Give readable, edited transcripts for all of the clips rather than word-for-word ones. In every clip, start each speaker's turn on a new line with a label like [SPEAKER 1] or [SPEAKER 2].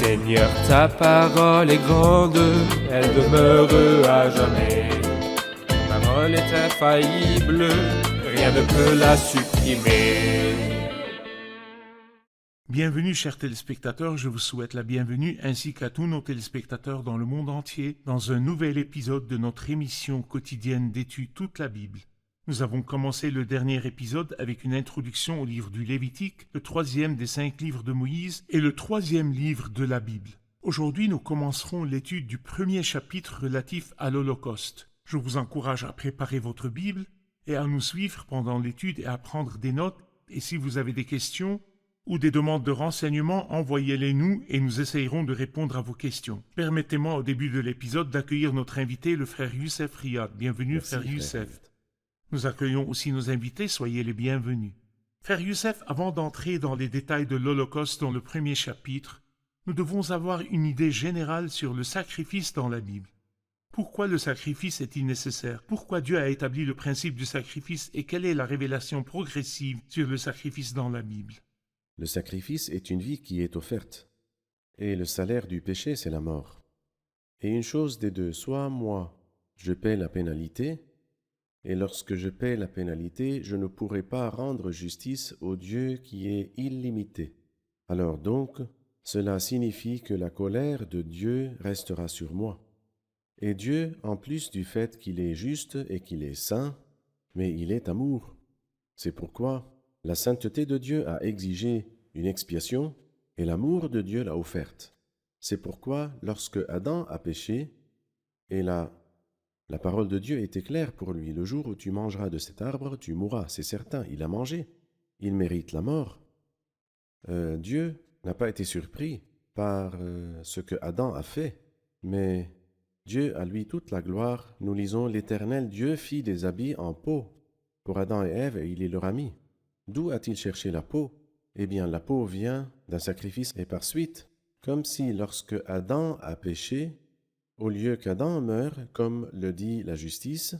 [SPEAKER 1] Seigneur, ta parole est grande, elle demeure à jamais. Ta parole est infaillible, rien ne peut la supprimer.
[SPEAKER 2] Bienvenue chers téléspectateurs, je vous souhaite la bienvenue ainsi qu'à tous nos téléspectateurs dans le monde entier dans un nouvel épisode de notre émission quotidienne d'études toute la Bible. Nous avons commencé le dernier épisode avec une introduction au livre du Lévitique, le 3e des 5 livres de Moïse et le 3e livre de la Bible. Aujourd'hui, nous commencerons l'étude du premier chapitre relatif à l'Holocauste. Je vous encourage à préparer votre Bible et à nous suivre pendant l'étude et à prendre des notes. Et si vous avez des questions ou des demandes de renseignements, envoyez-les nous et nous essayerons de répondre à vos questions. Permettez-moi au début de l'épisode d'accueillir notre invité, le frère Youssef Riyad. Bienvenue,
[SPEAKER 3] Merci,
[SPEAKER 2] frère Youssef. Nous accueillons aussi nos invités, soyez les bienvenus. Frère Youssef, avant d'entrer dans les détails de l'Holocauste dans le premier chapitre, nous devons avoir une idée générale sur le sacrifice dans la Bible. Pourquoi le sacrifice est-il nécessaire? Pourquoi Dieu a établi le principe du sacrifice et quelle est la révélation progressive sur le sacrifice dans la Bible?
[SPEAKER 3] Le sacrifice est une vie qui est offerte, et le salaire du péché, c'est la mort. Et une chose des deux, soit moi, je paie la pénalité, et lorsque je paie la pénalité, je ne pourrai pas rendre justice au Dieu qui est illimité. Alors donc, cela signifie que la colère de Dieu restera sur moi. Et Dieu, en plus du fait qu'il est juste et qu'il est saint, mais il est amour. C'est pourquoi la sainteté de Dieu a exigé une expiation et l'amour de Dieu l'a offerte. C'est pourquoi lorsque Adam a péché, et la parole de Dieu était claire pour lui, le jour où tu mangeras de cet arbre, tu mourras, c'est certain, il a mangé, il mérite la mort. Dieu n'a pas été surpris par ce que Adam a fait, mais Dieu a lui toute la gloire. Nous lisons l'Éternel Dieu fit des habits en peau pour Adam et Ève et il les leur a mis. D'où a-t-il cherché la peau? Eh bien, la peau vient d'un sacrifice et par suite, comme si lorsque Adam a péché, au lieu qu'Adam meure, comme le dit la justice,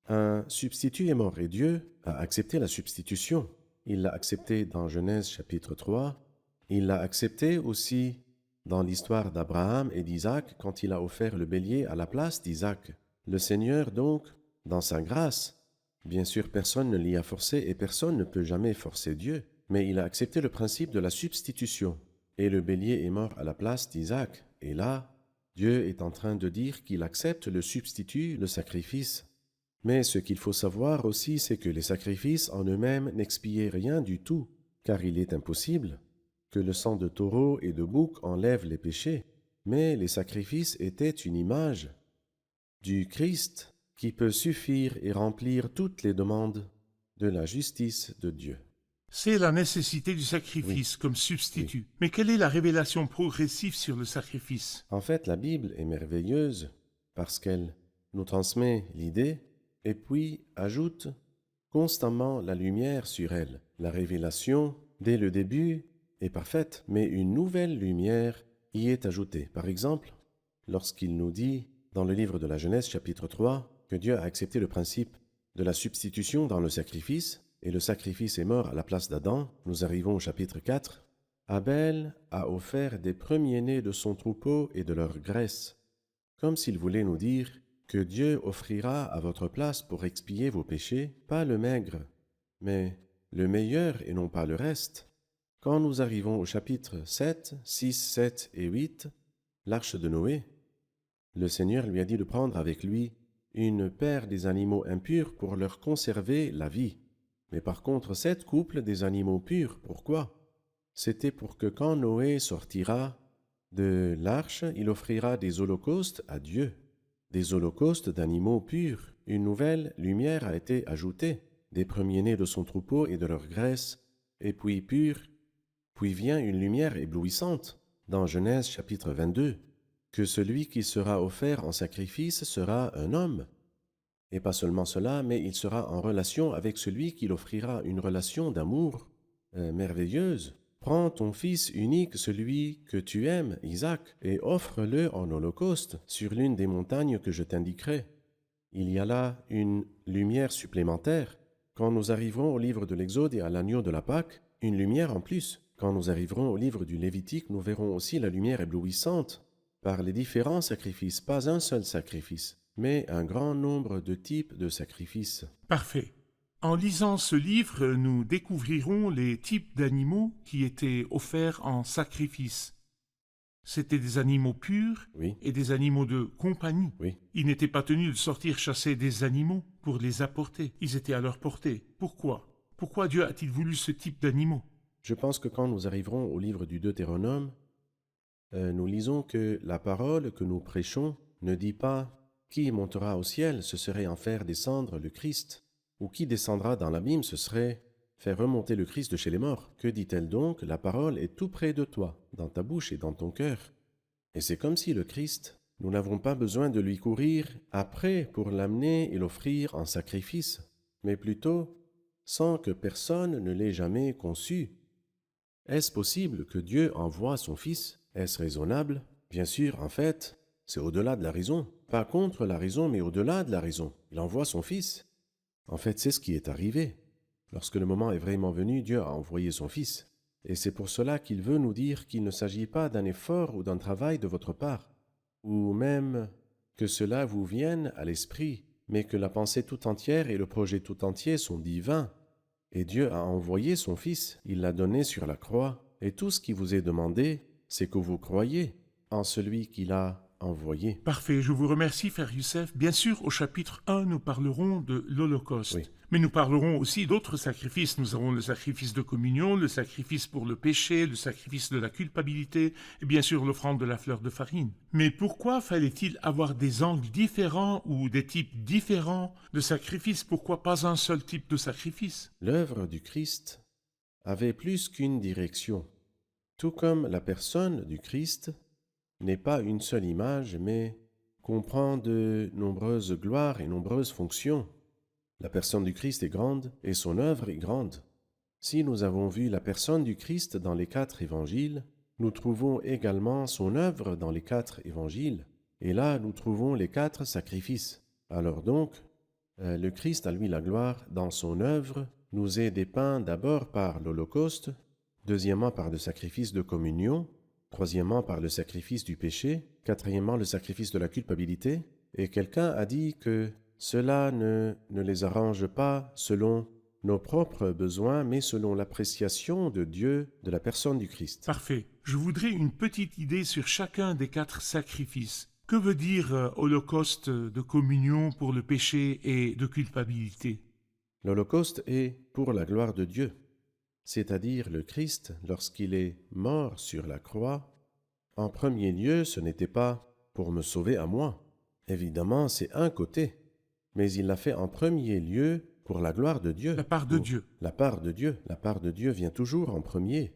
[SPEAKER 3] un substitut est mort et Dieu a accepté la substitution. Il l'a accepté dans Genèse chapitre 3, il l'a accepté aussi dans l'histoire d'Abraham et d'Isaac quand il a offert le bélier à la place d'Isaac. Le Seigneur donc, dans sa grâce, bien sûr, personne ne l'y a forcé et personne ne peut jamais forcer Dieu, mais il a accepté le principe de la substitution. Et le bélier est mort à la place d'Isaac. Et là, Dieu est en train de dire qu'il accepte le substitut, le sacrifice. Mais ce qu'il faut savoir aussi, c'est que les sacrifices en eux-mêmes n'expiaient rien du tout, car il est impossible que le sang de taureau et de bouc enlève les péchés. Mais les sacrifices étaient une image du Christ qui peut suffire et remplir toutes les demandes de la justice de Dieu.
[SPEAKER 2] C'est la nécessité du sacrifice comme substitut.
[SPEAKER 3] Oui.
[SPEAKER 2] Mais quelle est la révélation progressive sur le sacrifice?
[SPEAKER 3] En fait, la Bible est merveilleuse parce qu'elle nous transmet l'idée et puis ajoute constamment la lumière sur elle. La révélation, dès le début, est parfaite, mais une nouvelle lumière y est ajoutée. Par exemple, lorsqu'il nous dit dans le livre de la Genèse chapitre 3 que Dieu a accepté le principe de la substitution dans le sacrifice, et le sacrifice est mort à la place d'Adam, nous arrivons au chapitre 4. Abel a offert des premiers-nés de son troupeau et de leur graisse, comme s'il voulait nous dire que Dieu offrira à votre place pour expier vos péchés, pas le maigre, mais le meilleur et non pas le reste. Quand nous arrivons au chapitre 7, 6, 7 et 8, l'arche de Noé, le Seigneur lui a dit de prendre avec lui une paire des animaux impurs pour leur conserver la vie. Mais par contre, 7 couples des animaux purs. Pourquoi? C'était pour que quand Noé sortira de l'arche, il offrira des holocaustes à Dieu, des holocaustes d'animaux purs. Une nouvelle lumière a été ajoutée, des premiers-nés de son troupeau et de leur graisse, et puis pure. Puis vient une lumière éblouissante, dans Genèse chapitre 22, que celui qui sera offert en sacrifice sera un homme. Et pas seulement cela, mais il sera en relation avec celui qui l'offrira, une relation d'amour merveilleuse. Prends ton fils unique, celui que tu aimes, Isaac, et offre-le en holocauste sur l'une des montagnes que je t'indiquerai. Il y a là une lumière supplémentaire. Quand nous arriverons au livre de l'Exode et à l'agneau de la Pâque, une lumière en plus. Quand nous arriverons au livre du Lévitique, nous verrons aussi la lumière éblouissante par les différents sacrifices, pas un seul sacrifice, mais un grand nombre de types de sacrifices.
[SPEAKER 2] Parfait. En lisant ce livre, nous découvrirons les types d'animaux qui étaient offerts en sacrifice. C'étaient des animaux purs
[SPEAKER 3] Oui,
[SPEAKER 2] et des animaux de compagnie.
[SPEAKER 3] oui.
[SPEAKER 2] Ils n'étaient pas tenus de sortir chasser des animaux pour les apporter. Ils étaient à leur portée. Pourquoi? Pourquoi Dieu a-t-il voulu ce type d'animaux?
[SPEAKER 3] Je pense que quand nous arriverons au livre du Deutéronome, nous lisons que la parole que nous prêchons ne dit pas qui montera au ciel, ce serait en faire descendre le Christ, ou qui descendra dans l'abîme, ce serait faire remonter le Christ de chez les morts. Que dit-elle donc? La parole est tout près de toi, dans ta bouche et dans ton cœur. Et c'est comme si le Christ, nous n'avons pas besoin de lui courir après pour l'amener et l'offrir en sacrifice, mais plutôt sans que personne ne l'ait jamais conçu. Est-ce possible que Dieu envoie son Fils? Est-ce raisonnable? Bien sûr, en fait, c'est au-delà de la raison. Pas contre la raison, mais au-delà de la raison. Il envoie son Fils. En fait, c'est ce qui est arrivé. Lorsque le moment est vraiment venu, Dieu a envoyé son Fils. Et c'est pour cela qu'il veut nous dire qu'il ne s'agit pas d'un effort ou d'un travail de votre part, ou même que cela vous vienne à l'esprit, mais que la pensée tout entière et le projet tout entier sont divins. Et Dieu a envoyé son Fils, il l'a donné sur la croix, et tout ce qui vous est demandé, c'est que vous croyez en celui qu'il a envoyé.
[SPEAKER 2] Parfait, je vous remercie, Frère Youssef. Bien sûr, au chapitre 1, nous parlerons de l'Holocauste.
[SPEAKER 3] Oui.
[SPEAKER 2] Mais nous parlerons aussi d'autres sacrifices. Nous avons le sacrifice de communion, le sacrifice pour le péché, le sacrifice de la culpabilité, et bien sûr l'offrande de la fleur de farine. Mais pourquoi fallait-il avoir des angles différents ou des types différents de sacrifices? Pourquoi pas un seul type de sacrifice?
[SPEAKER 3] L'œuvre du Christ avait plus qu'une direction, tout comme la personne du Christ n'est pas une seule image, mais comprend de nombreuses gloires et nombreuses fonctions. La personne du Christ est grande et son œuvre est grande. Si nous avons vu la personne du Christ dans les 4 évangiles, nous trouvons également son œuvre dans les 4 évangiles, et là nous trouvons les 4 sacrifices. Alors donc, le Christ, à lui la gloire, dans son œuvre, nous est dépeint d'abord par l'Holocauste, deuxièmement par le sacrifice de communion, troisièmement par le sacrifice du péché, quatrièmement le sacrifice de la culpabilité, et quelqu'un a dit que cela ne les arrange pas selon nos propres besoins, mais selon l'appréciation de Dieu de la personne du Christ.
[SPEAKER 2] Parfait. Je voudrais une petite idée sur chacun des 4 sacrifices. Que veut dire holocauste de communion pour le péché et de culpabilité?
[SPEAKER 3] L'Holocauste est pour la gloire de Dieu, c'est-à-dire le Christ, lorsqu'il est mort sur la croix, en premier lieu, ce n'était pas pour me sauver à moi. Évidemment, c'est un côté, mais il l'a fait en premier lieu pour la gloire de Dieu.
[SPEAKER 2] La part de
[SPEAKER 3] Pour
[SPEAKER 2] Dieu.
[SPEAKER 3] La part de Dieu. La part de Dieu vient toujours en premier.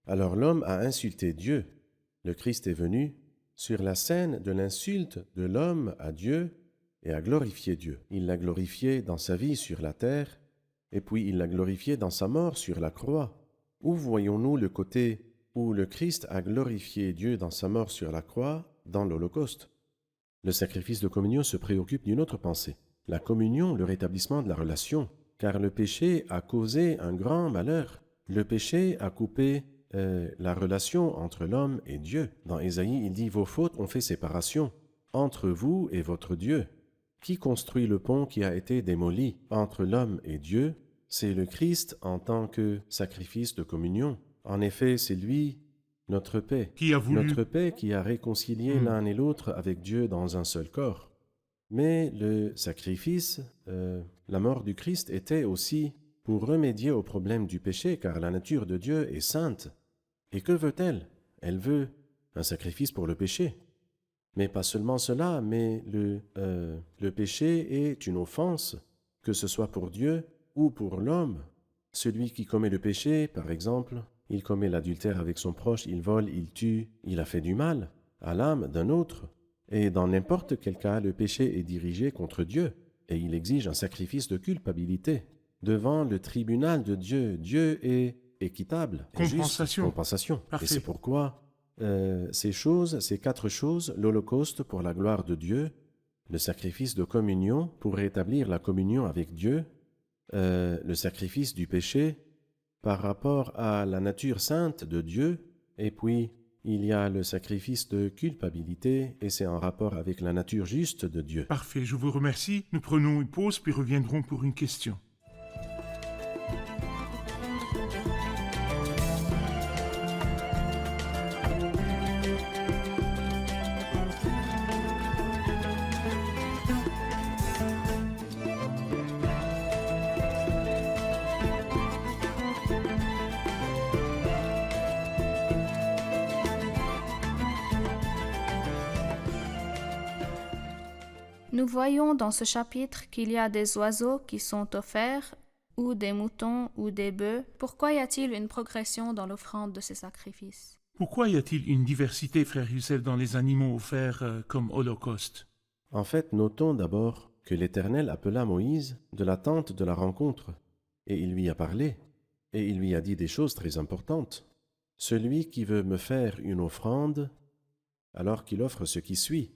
[SPEAKER 3] Alors l'homme a insulté Dieu. Le Christ est venu sur la scène de l'insulte de l'homme à Dieu et a glorifié Dieu. Il l'a glorifié dans sa vie sur la terre, et puis il l'a glorifié dans sa mort sur la croix. Où voyons-nous le côté où le Christ a glorifié Dieu dans sa mort sur la croix, dans l'Holocauste? Le sacrifice de communion se préoccupe d'une autre pensée. La communion, le rétablissement de la relation, car le péché a causé un grand malheur. Le péché a coupé la relation entre l'homme et Dieu. Dans Ésaïe, il dit « Vos fautes ont fait séparation entre vous et votre Dieu ». Qui construit le pont qui a été démoli entre l'homme et Dieu? C'est le Christ en tant que sacrifice de communion. En effet, c'est lui, notre paix.
[SPEAKER 2] Qui a voulu...
[SPEAKER 3] Notre paix qui a réconcilié l'un et l'autre avec Dieu dans un seul corps. Mais le sacrifice, la mort du Christ était aussi pour remédier au problème du péché, car la nature de Dieu est sainte. Et que veut-elle? Elle veut un sacrifice pour le péché. Mais pas seulement cela, mais le péché est une offense, que ce soit pour Dieu ou pour l'homme. Celui qui commet le péché, par exemple, il commet l'adultère avec son proche, il vole, il tue, il a fait du mal à l'âme d'un autre. Et dans n'importe quel cas, le péché est dirigé contre Dieu, et il exige un sacrifice de culpabilité. Devant le tribunal de Dieu, Dieu est équitable. Et
[SPEAKER 2] Compensation.
[SPEAKER 3] juste. Compensation.
[SPEAKER 2] Parfait.
[SPEAKER 3] Et c'est pourquoi ces 4 choses, l'Holocauste pour la gloire de Dieu, le sacrifice de communion pour rétablir la communion avec Dieu, le sacrifice du péché par rapport à la nature sainte de Dieu, et puis il y a le sacrifice de culpabilité, et c'est en rapport avec la nature juste de Dieu.
[SPEAKER 2] Parfait, je vous remercie. Nous prenons une pause puis reviendrons pour une question.
[SPEAKER 4] Nous voyons dans ce chapitre qu'il y a des oiseaux qui sont offerts, ou des moutons, ou des bœufs. Pourquoi y a-t-il une progression dans l'offrande de ces sacrifices?
[SPEAKER 2] Pourquoi y a-t-il une diversité, frère Youssef, dans les animaux offerts comme holocauste?
[SPEAKER 3] En fait, notons d'abord que l'Éternel appela Moïse de la tente de la rencontre, et il lui a parlé, et il lui a dit des choses très importantes. Celui qui veut me faire une offrande, alors qu'il offre ce qui suit.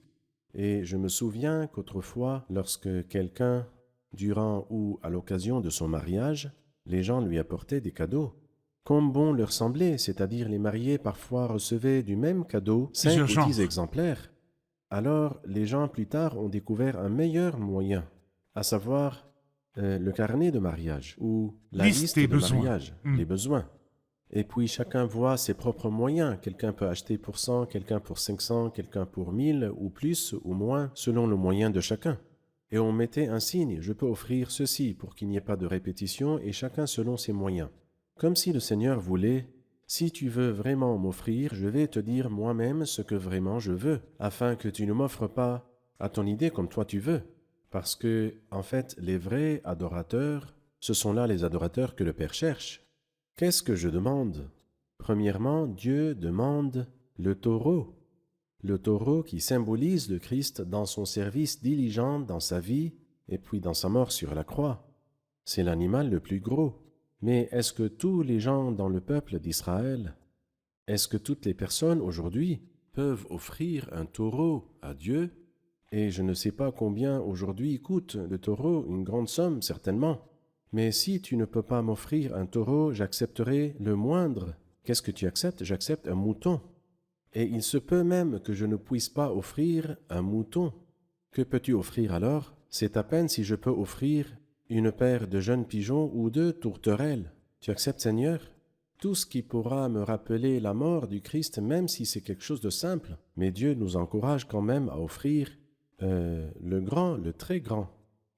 [SPEAKER 3] Et je me souviens qu'autrefois, lorsque quelqu'un, durant ou à l'occasion de son mariage, les gens lui apportaient des cadeaux, comme bon leur semblait, c'est-à-dire les mariés parfois recevaient du même cadeau 5 ou 10 exemplaires. Alors, les gens plus tard ont découvert un meilleur moyen, à savoir le carnet de mariage ou la liste de mariage, les besoins. Et puis chacun voit ses propres moyens. Quelqu'un peut acheter pour 100, quelqu'un pour 500, quelqu'un pour 1000 ou plus ou moins, selon le moyen de chacun. Et on mettait un signe, je peux offrir ceci pour qu'il n'y ait pas de répétition et chacun selon ses moyens. Comme si le Seigneur voulait, si tu veux vraiment m'offrir, je vais te dire moi-même ce que vraiment je veux, afin que tu ne m'offres pas à ton idée comme toi tu veux. Parce que, en fait, les vrais adorateurs, ce sont là les adorateurs que le Père cherche. Qu'est-ce que je demande? Premièrement, Dieu demande le taureau qui symbolise le Christ dans son service diligent dans sa vie et puis dans sa mort sur la croix. C'est l'animal le plus gros. Mais est-ce que tous les gens dans le peuple d'Israël, est-ce que toutes les personnes aujourd'hui peuvent offrir un taureau à Dieu? Et je ne sais pas combien aujourd'hui coûte le taureau, une grande somme certainement. Mais si tu ne peux pas m'offrir un taureau, j'accepterai le moindre. Qu'est-ce que tu acceptes? J'accepte un mouton. Et il se peut même que je ne puisse pas offrir un mouton. Que peux-tu offrir alors? C'est à peine si je peux offrir une paire de jeunes pigeons ou 2 tourterelles. Tu acceptes, Seigneur? Tout ce qui pourra me rappeler la mort du Christ, même si c'est quelque chose de simple. Mais Dieu nous encourage quand même à offrir le grand, le très grand.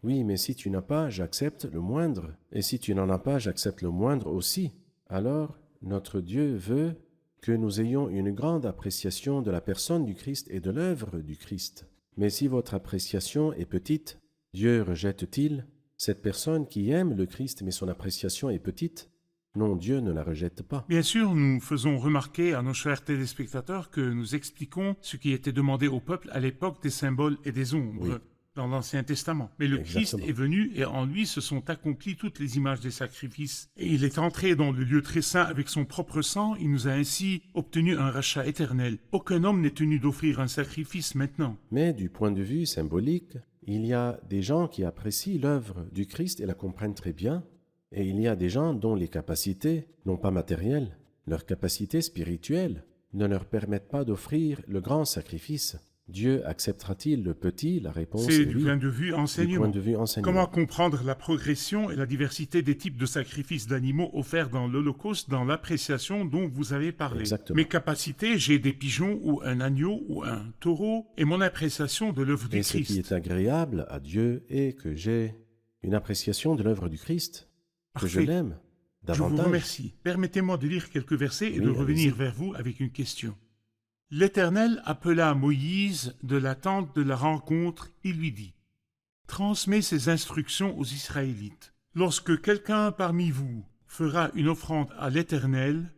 [SPEAKER 3] Oui, mais si tu n'as pas, j'accepte le moindre. Et si tu n'en as pas, j'accepte le moindre aussi. Alors, notre Dieu veut que nous ayons une grande appréciation de la personne du Christ et de l'œuvre du Christ. Mais si votre appréciation est petite, Dieu rejette-t-il cette personne qui aime le Christ, mais son appréciation est petite? Non, Dieu ne la rejette pas.
[SPEAKER 2] Bien sûr, nous faisons remarquer à nos chers téléspectateurs que nous expliquons ce qui était demandé au peuple à l'époque des symboles et des ombres. Oui. Dans l'Ancien Testament. Mais le Christ est venu et en lui se sont accomplies toutes les images des sacrifices. Et il est entré dans le lieu très saint avec son propre sang. Il nous a ainsi obtenu un rachat éternel. Aucun homme n'est tenu d'offrir un sacrifice maintenant.
[SPEAKER 3] Mais du point de vue symbolique, il y a des gens qui apprécient l'œuvre du Christ et la comprennent très bien. Et il y a des gens dont les capacités, non pas matérielles, leurs capacités spirituelles, ne leur permettent pas d'offrir le grand sacrifice. Dieu acceptera-t-il le petit? La réponse est oui.
[SPEAKER 2] C'est du point de vue enseignement. Comment comprendre la progression et la diversité des types de sacrifices d'animaux offerts dans l'Holocauste dans l'appréciation dont vous avez parlé?
[SPEAKER 3] Exactement.
[SPEAKER 2] Mes capacités, j'ai des pigeons ou un agneau ou un taureau et mon appréciation de l'œuvre du Christ.
[SPEAKER 3] Et ce qui est agréable à Dieu est que j'ai une appréciation de l'œuvre du Christ, que je l'aime davantage.
[SPEAKER 2] Je vous remercie. Permettez-moi de lire quelques versets et de revenir vers vous avec une question. L'Éternel appela Moïse de la tente de la rencontre, il lui dit « Transmets ces instructions aux Israélites. Lorsque quelqu'un parmi vous fera une offrande à l'Éternel,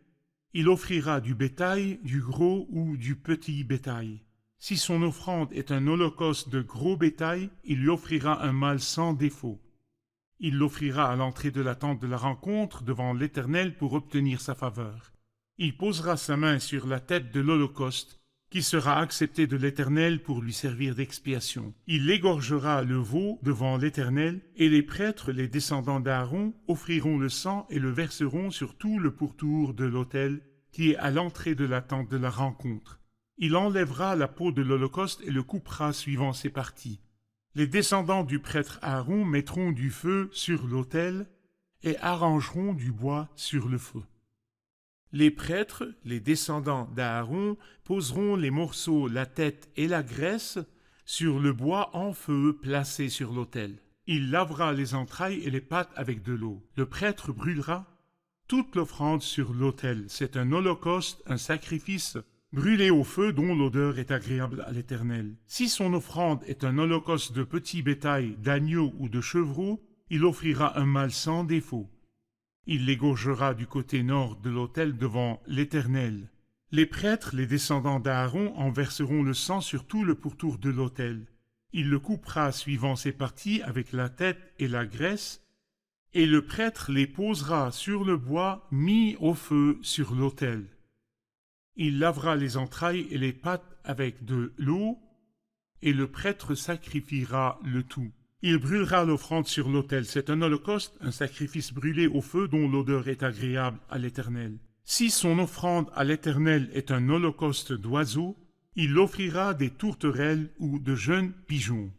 [SPEAKER 2] il offrira du bétail, du gros ou du petit bétail. Si son offrande est un holocauste de gros bétail, il lui offrira un mâle sans défaut. Il l'offrira à l'entrée de la tente de la rencontre devant l'Éternel pour obtenir sa faveur. Il posera sa main sur la tête de l'holocauste qui sera accepté de l'Éternel pour lui servir d'expiation. Il égorgera le veau devant l'Éternel, et les prêtres, les descendants d'Aaron, offriront le sang et le verseront sur tout le pourtour de l'autel qui est à l'entrée de la tente de la rencontre. Il enlèvera la peau de l'holocauste et le coupera suivant ses parties. Les descendants du prêtre Aaron mettront du feu sur l'autel et arrangeront du bois sur le feu. Les prêtres, les descendants d'Aaron, poseront les morceaux, la tête et la graisse sur le bois en feu placé sur l'autel. Il lavera les entrailles et les pattes avec de l'eau. Le prêtre brûlera toute l'offrande sur l'autel. C'est un holocauste, un sacrifice brûlé au feu dont l'odeur est agréable à l'Éternel. Si son offrande est un holocauste de petit bétail, d'agneau ou de chevreau, il offrira un mâle sans défaut. Il l'égorgera du côté nord de l'autel devant l'Éternel. Les prêtres, les descendants d'Aaron, en verseront le sang sur tout le pourtour de l'autel. Il le coupera suivant ses parties avec la tête et la graisse, et le prêtre les posera sur le bois mis au feu sur l'autel. Il lavera les entrailles et les pattes avec de l'eau, et le prêtre sacrifiera le tout. Il brûlera l'offrande sur l'autel. C'est un holocauste, un sacrifice brûlé au feu dont l'odeur est agréable à l'Éternel. Si son offrande à l'Éternel est un holocauste d'oiseaux, il offrira des tourterelles ou de jeunes pigeons.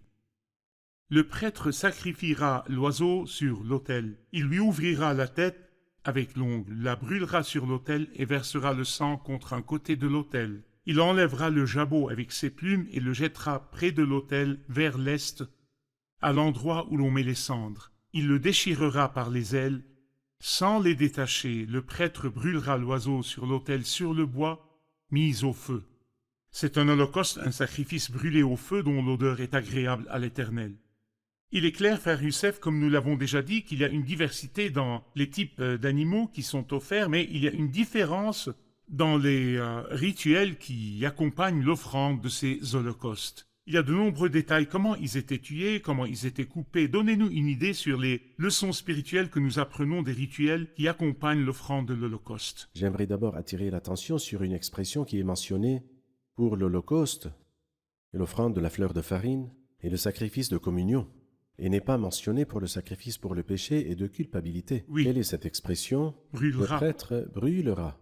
[SPEAKER 2] Le prêtre sacrifiera l'oiseau sur l'autel. Il lui ouvrira la tête avec l'ongle, la brûlera sur l'autel et versera le sang contre un côté de l'autel. Il enlèvera le jabot avec ses plumes et le jettera près de l'autel vers l'est, à l'endroit où l'on met les cendres. Il le déchirera par les ailes. Sans les détacher, le prêtre brûlera l'oiseau sur l'autel sur le bois mis au feu. C'est un holocauste, un sacrifice brûlé au feu dont l'odeur est agréable à l'Éternel. Il est clair, frère Youssef, comme nous l'avons déjà dit, qu'il y a une diversité dans les types d'animaux qui sont offerts, mais il y a une différence dans les rituels qui accompagnent l'offrande de ces holocaustes. Il y a de nombreux détails, comment ils étaient tués, comment ils étaient coupés. Donnez-nous une idée sur les leçons spirituelles que nous apprenons des rituels qui accompagnent l'offrande de l'Holocauste.
[SPEAKER 3] J'aimerais d'abord attirer l'attention sur une expression qui est mentionnée pour l'Holocauste, l'offrande de la fleur de farine et le sacrifice de communion, et n'est pas mentionnée pour le sacrifice pour le péché et de culpabilité.
[SPEAKER 2] Oui.
[SPEAKER 3] Quelle est cette expression?
[SPEAKER 2] Brûlera.
[SPEAKER 3] Le prêtre brûlera.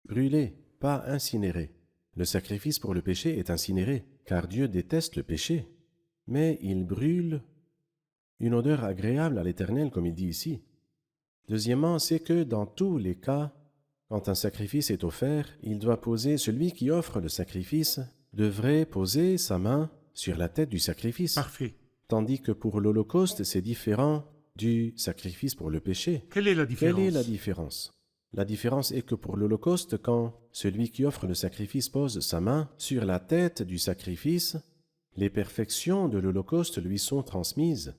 [SPEAKER 3] Brûler, pas incinérer. Le sacrifice pour le péché est incinéré, car Dieu déteste le péché. Mais il brûle une odeur agréable à l'Éternel, comme il dit ici. Deuxièmement, c'est que dans tous les cas, quand un sacrifice est offert, il doit poser, celui qui offre le sacrifice devrait poser sa main sur la tête du sacrifice.
[SPEAKER 2] Parfait.
[SPEAKER 3] Tandis que pour l'Holocauste, c'est différent du sacrifice pour le péché.
[SPEAKER 2] Quelle est la différence?
[SPEAKER 3] Quelle est la différence? La différence est que pour l'Holocauste, quand celui qui offre le sacrifice pose sa main sur la tête du sacrifice, les perfections de l'Holocauste lui sont transmises,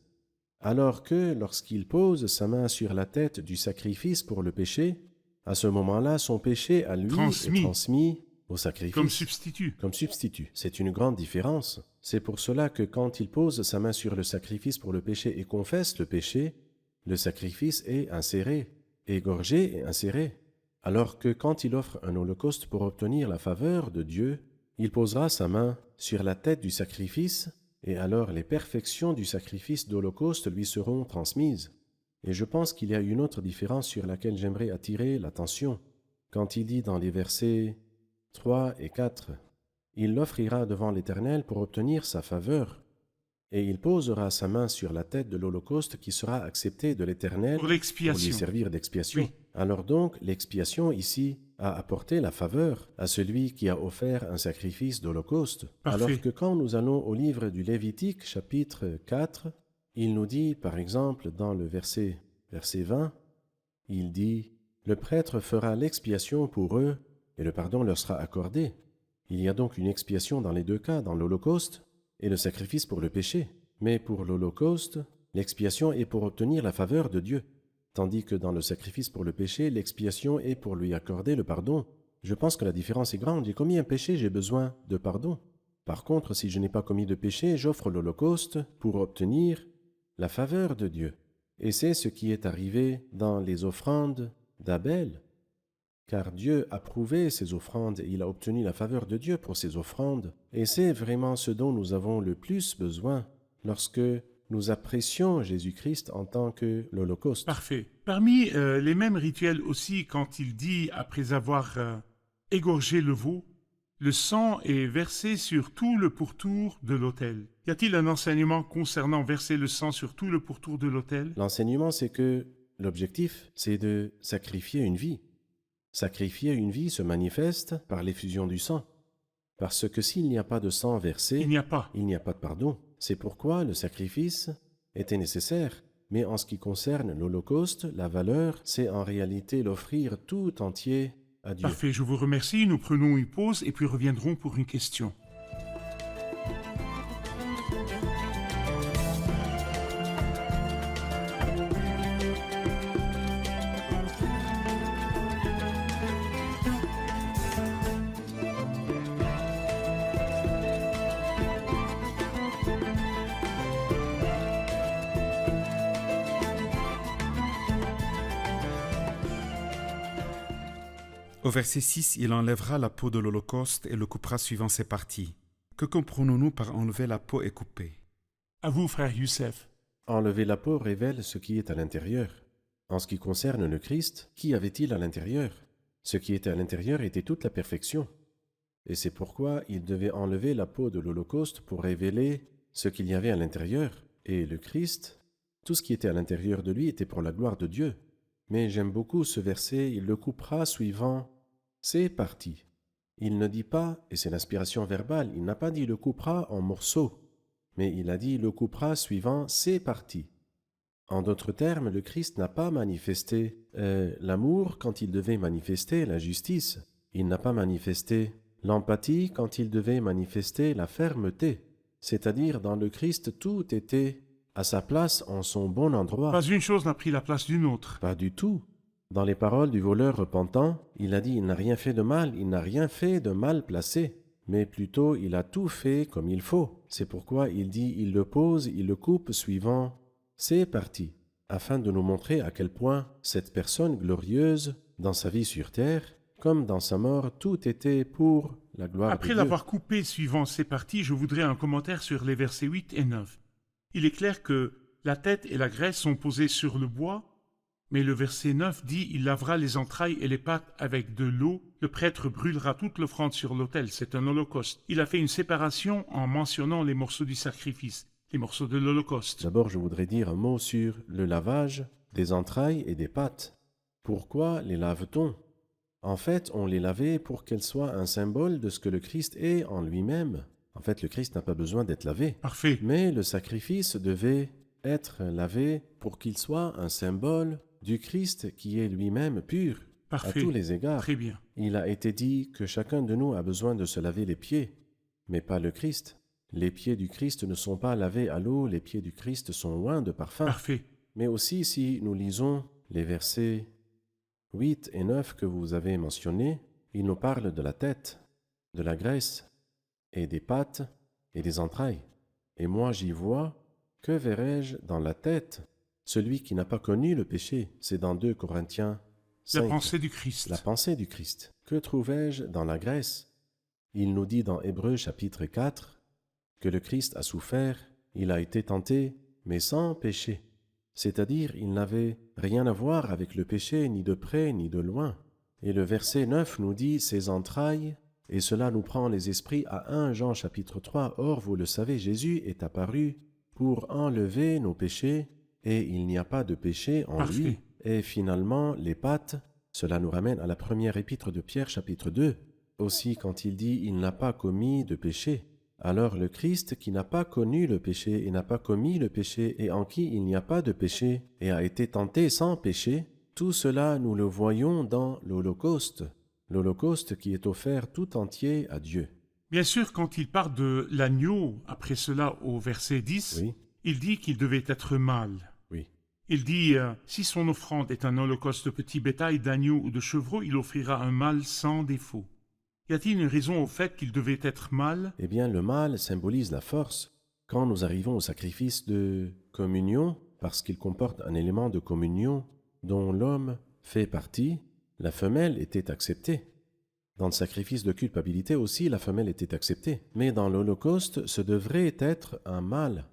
[SPEAKER 3] alors que lorsqu'il pose sa main sur la tête du sacrifice pour le péché, à ce moment-là, son péché à lui est transmis au sacrifice.
[SPEAKER 2] Comme substitut.
[SPEAKER 3] Comme substitut. C'est une grande différence. C'est pour cela que quand il pose sa main sur le sacrifice pour le péché et confesse le péché, le sacrifice est inséré, égorgé et inséré. Alors que quand il offre un holocauste pour obtenir la faveur de Dieu, il posera sa main sur la tête du sacrifice, et alors les perfections du sacrifice d'holocauste lui seront transmises. Et je pense qu'il y a une autre différence sur laquelle j'aimerais attirer l'attention. Quand il dit dans les versets 3 et 4, « Il l'offrira devant l'Éternel pour obtenir sa faveur, et il posera sa main sur la tête de l'holocauste qui sera accepté de l'Éternel
[SPEAKER 2] Pour l'expiation.
[SPEAKER 3] pour lui servir d'expiation.
[SPEAKER 2] Oui.
[SPEAKER 3] Alors donc, l'expiation ici a apporté la faveur à celui qui a offert un sacrifice d'holocauste.
[SPEAKER 2] Parfait.
[SPEAKER 3] Alors que quand nous allons au livre du Lévitique, chapitre 4, il nous dit, par exemple, dans le verset 20, il dit « Le prêtre fera l'expiation pour eux, et le pardon leur sera accordé. » Il y a donc une expiation dans les deux cas, dans l'Holocauste et le sacrifice pour le péché. Mais pour l'Holocauste, l'expiation est pour obtenir la faveur de Dieu, tandis que dans le sacrifice pour le péché, l'expiation est pour lui accorder le pardon. Je pense que la différence est grande. J'ai commis un péché, j'ai besoin de pardon. Par contre, si je n'ai pas commis de péché, j'offre l'Holocauste pour obtenir la faveur de Dieu. Et c'est ce qui est arrivé dans les offrandes d'Abel. car Dieu a prouvé ses offrandes et il a obtenu la faveur de Dieu pour ses offrandes. Et c'est vraiment ce dont nous avons le plus besoin lorsque nous apprécions Jésus-Christ en tant que l'Holocauste.
[SPEAKER 2] Parfait. Parmi les mêmes rituels aussi, quand il dit, après avoir égorgé le veau, le sang est versé sur tout le pourtour de l'autel. Y a-t-il un enseignement concernant verser le sang sur tout le pourtour de l'autel?
[SPEAKER 3] L'enseignement, c'est que l'objectif, c'est de sacrifier une vie. Sacrifier une vie se manifeste par l'effusion du sang. Parce que s'il n'y a pas de sang versé,
[SPEAKER 2] Il n'y a pas.
[SPEAKER 3] il n'y a pas de pardon. C'est pourquoi le sacrifice était nécessaire. Mais en ce qui concerne l'Holocauste, la valeur, c'est en réalité l'offrir tout entier à Dieu.
[SPEAKER 2] Parfait, je vous remercie. Nous prenons une pause et puis reviendrons pour une question.
[SPEAKER 5] Au verset 6, il enlèvera la peau de l'Holocauste et le coupera suivant ses parties. Que comprenons-nous par enlever la peau et couper?
[SPEAKER 2] À vous, frère Youssef.
[SPEAKER 3] Enlever la peau révèle ce qui est à l'intérieur. En ce qui concerne le Christ, qu'y avait-il à l'intérieur? Ce qui était à l'intérieur était toute la perfection. Et c'est pourquoi il devait enlever la peau de l'Holocauste pour révéler ce qu'il y avait à l'intérieur. Et le Christ, tout ce qui était à l'intérieur de lui était pour la gloire de Dieu. Mais j'aime beaucoup ce verset, il le coupera suivant ses parties. Il ne dit pas, et c'est l'inspiration verbale, il n'a pas dit le coupera en morceaux, mais il a dit le coupera suivant ses parties. En d'autres termes, le Christ n'a pas manifesté l'amour quand il devait manifester la justice. Il n'a pas manifesté l'empathie quand il devait manifester la fermeté. C'est-à-dire, dans le Christ, tout était à sa place en son bon endroit.
[SPEAKER 2] Pas une chose n'a pris la place d'une autre.
[SPEAKER 3] Pas du tout. Dans les paroles du voleur repentant, il a dit « il n'a rien fait de mal, il n'a rien fait de mal placé ». Mais plutôt, il a tout fait comme il faut. C'est pourquoi il dit « il le pose, il le coupe suivant ses parties », afin de nous montrer à quel point cette personne glorieuse, dans sa vie sur terre, comme dans sa mort, tout était pour la gloire de
[SPEAKER 2] Après
[SPEAKER 3] Dieu.
[SPEAKER 2] l'avoir coupé suivant ses parties, je voudrais un commentaire sur les versets 8 et 9. Il est clair que la tête et la graisse sont posées sur le bois, mais le verset 9 dit « Il lavera les entrailles et les pattes avec de l'eau, le prêtre brûlera toute l'offrande sur l'autel, c'est un holocauste. » Il a fait une séparation en mentionnant les morceaux du sacrifice, les morceaux de l'holocauste.
[SPEAKER 3] D'abord, je voudrais dire un mot sur le lavage des entrailles et des pattes. Pourquoi les lave-t-on? En fait, on les lavait pour qu'elles soient un symbole de ce que le Christ est en lui-même. En fait, le Christ n'a pas besoin d'être lavé.
[SPEAKER 2] Parfait.
[SPEAKER 3] Mais le sacrifice devait être lavé pour qu'il soit un symbole du Christ qui est lui-même pur
[SPEAKER 2] Parfait.
[SPEAKER 3] à tous les égards.
[SPEAKER 2] Très bien.
[SPEAKER 3] Il a été dit que chacun de nous a besoin de se laver les pieds, mais pas le Christ. Les pieds du Christ ne sont pas lavés à l'eau, les pieds du Christ sont loin de parfum.
[SPEAKER 2] Parfait.
[SPEAKER 3] Mais aussi, si nous lisons les versets 8 et 9 que vous avez mentionnés, il nous parle de la tête, de la graisse, et des pattes et des entrailles. Et moi j'y vois, que verrai-je dans la tête? Celui qui n'a pas connu le péché, c'est dans 2 Corinthiens 5.
[SPEAKER 2] La pensée du Christ.
[SPEAKER 3] La pensée du Christ. Que trouvai-je dans la graisse? Il nous dit dans Hébreux chapitre 4 que le Christ a souffert, il a été tenté, mais sans péché. C'est-à-dire, il n'avait rien à voir avec le péché, ni de près, ni de loin. Et le verset 9 nous dit « ses entrailles », et cela nous prend les esprits à 1 Jean chapitre 3. Or, vous le savez, Jésus est apparu pour enlever nos péchés, et il n'y a pas de péché en
[SPEAKER 2] Parfait.
[SPEAKER 3] lui. Et finalement, les pattes, cela nous ramène à la première épître de Pierre chapitre 2. Aussi, quand il dit « il n'a pas commis de péché », alors le Christ qui n'a pas connu le péché et n'a pas commis le péché et en qui il n'y a pas de péché et a été tenté sans péché, tout cela nous le voyons dans l'Holocauste. L'Holocauste qui est offert tout entier à Dieu.
[SPEAKER 2] Bien sûr, quand il parle de l'agneau, après cela au verset 10,
[SPEAKER 3] Oui,
[SPEAKER 2] il dit qu'il devait être mâle.
[SPEAKER 3] oui.
[SPEAKER 2] Il dit si son offrande est un holocauste de petit bétail, d'agneau ou de chevreau, il offrira un mâle sans défaut. Y a-t-il une raison au fait qu'il devait être mâle?
[SPEAKER 3] Eh bien, le mâle symbolise la force. Quand nous arrivons au sacrifice de communion, parce qu'il comporte un élément de communion dont l'homme fait partie, la femelle était acceptée. Dans le sacrifice de culpabilité aussi, la femelle était acceptée. Mais dans l'Holocauste, ce devrait être un mâle.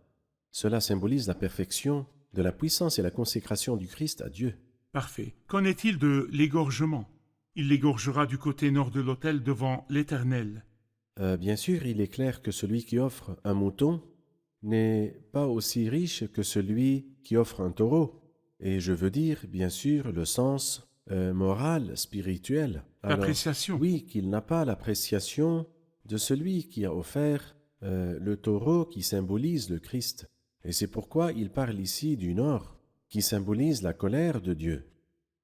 [SPEAKER 3] Cela symbolise la perfection de la puissance et la consécration du Christ à Dieu.
[SPEAKER 2] Parfait. Qu'en est-il de l'égorgement? Il l'égorgera du côté nord de l'autel devant l'Éternel.
[SPEAKER 3] Bien sûr, il est clair que celui qui offre un mouton n'est pas aussi riche que celui qui offre un taureau. Et je veux dire, bien sûr, le sens moral, spirituel. Alors,
[SPEAKER 2] L'appréciation.
[SPEAKER 3] oui, qu'il n'a pas l'appréciation de celui qui a offert le taureau qui symbolise le Christ. Et c'est pourquoi il parle ici du nord, qui symbolise la colère de Dieu.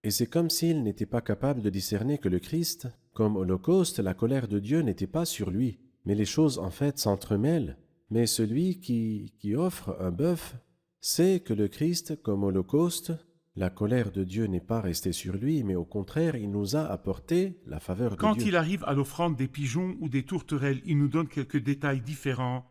[SPEAKER 3] Et c'est comme s'il n'était pas capable de discerner que le Christ, comme Holocauste, la colère de Dieu n'était pas sur lui. Mais les choses en fait s'entremêlent. Mais celui qui offre un bœuf sait que le Christ, comme Holocauste, la colère de Dieu n'est pas restée sur lui, mais au contraire, il nous a apporté la faveur de
[SPEAKER 2] Quand
[SPEAKER 3] Dieu.
[SPEAKER 2] il arrive à l'offrande des pigeons ou des tourterelles, il nous donne quelques détails différents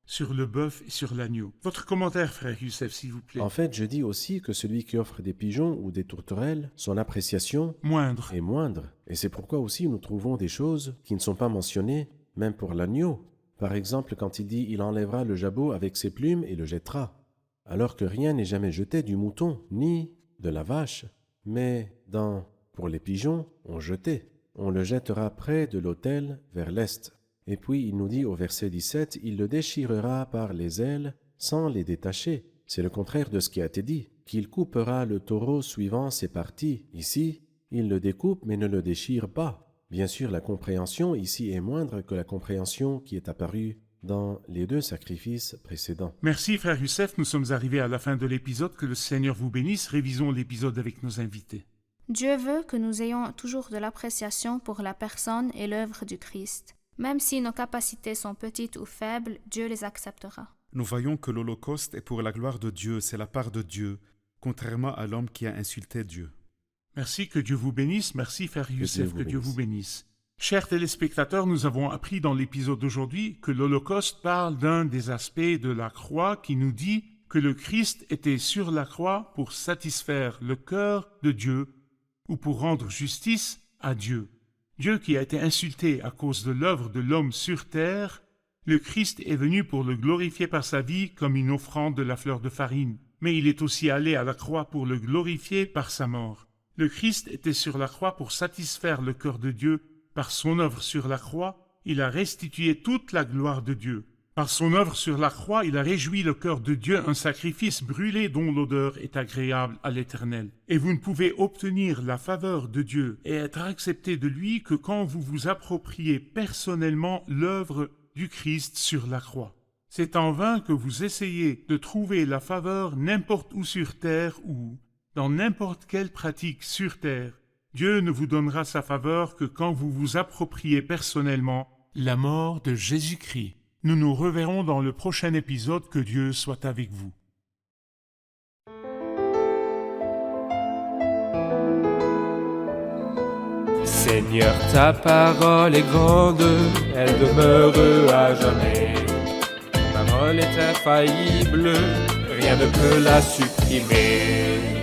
[SPEAKER 2] sur le bœuf et sur l'agneau. Votre commentaire, frère Youssef, s'il vous plaît.
[SPEAKER 3] En fait, je dis aussi que celui qui offre des pigeons ou des tourterelles, son appréciation
[SPEAKER 2] Moindre.
[SPEAKER 3] est moindre. Et c'est pourquoi aussi nous trouvons des choses qui ne sont pas mentionnées, même pour l'agneau. Par exemple, quand il dit « il enlèvera le jabot avec ses plumes et le jettera », alors que rien n'est jamais jeté du mouton, ni de la vache. Mais pour les pigeons, on jetait. On le jettera près de l'autel vers l'est. Et puis il nous dit au verset 17, « Il le déchirera par les ailes sans les détacher ». C'est le contraire de ce qui a été dit, qu'il coupera le taureau suivant ses parties. Ici, il le découpe mais ne le déchire pas. Bien sûr, la compréhension ici est moindre que la compréhension qui est apparue dans les deux sacrifices précédents.
[SPEAKER 2] Merci, frère Youssef. Nous sommes arrivés à la fin de l'épisode. Que le Seigneur vous bénisse. Révisons l'épisode avec nos invités.
[SPEAKER 4] Dieu veut que nous ayons toujours de l'appréciation pour la personne et l'œuvre du Christ. Même si nos capacités sont petites ou faibles, Dieu les acceptera.
[SPEAKER 5] Nous voyons que l'Holocauste est pour la gloire de Dieu, c'est la part de Dieu, contrairement à l'homme qui a insulté Dieu.
[SPEAKER 2] Merci, que Dieu vous bénisse. Merci, frère Youssef, que Dieu vous
[SPEAKER 3] bénisse.
[SPEAKER 2] bénisse. Chers téléspectateurs, nous avons appris dans l'épisode d'aujourd'hui que l'Holocauste parle d'un des aspects de la croix qui nous dit que le Christ était sur la croix pour satisfaire le cœur de Dieu ou pour rendre justice à Dieu. Dieu qui a été insulté à cause de l'œuvre de l'homme sur terre, le Christ est venu pour le glorifier par sa vie comme une offrande de la fleur de farine. Mais il est aussi allé à la croix pour le glorifier par sa mort. Le Christ était sur la croix pour satisfaire le cœur de Dieu. Par son œuvre sur la croix, il a restitué toute la gloire de Dieu. Par son œuvre sur la croix, il a réjoui le cœur de Dieu, un sacrifice brûlé dont l'odeur est agréable à l'Éternel. Et vous ne pouvez obtenir la faveur de Dieu et être accepté de lui que quand vous vous appropriez personnellement l'œuvre du Christ sur la croix. C'est en vain que vous essayez de trouver la faveur n'importe où sur terre ou dans n'importe quelle pratique sur terre. Dieu ne vous donnera sa faveur que quand vous vous appropriez personnellement la mort de Jésus-Christ. Nous nous reverrons dans le prochain épisode. Que Dieu soit avec vous.
[SPEAKER 1] Seigneur, ta parole est grande, elle demeure à jamais. Ta parole est infaillible, rien ne peut la supprimer.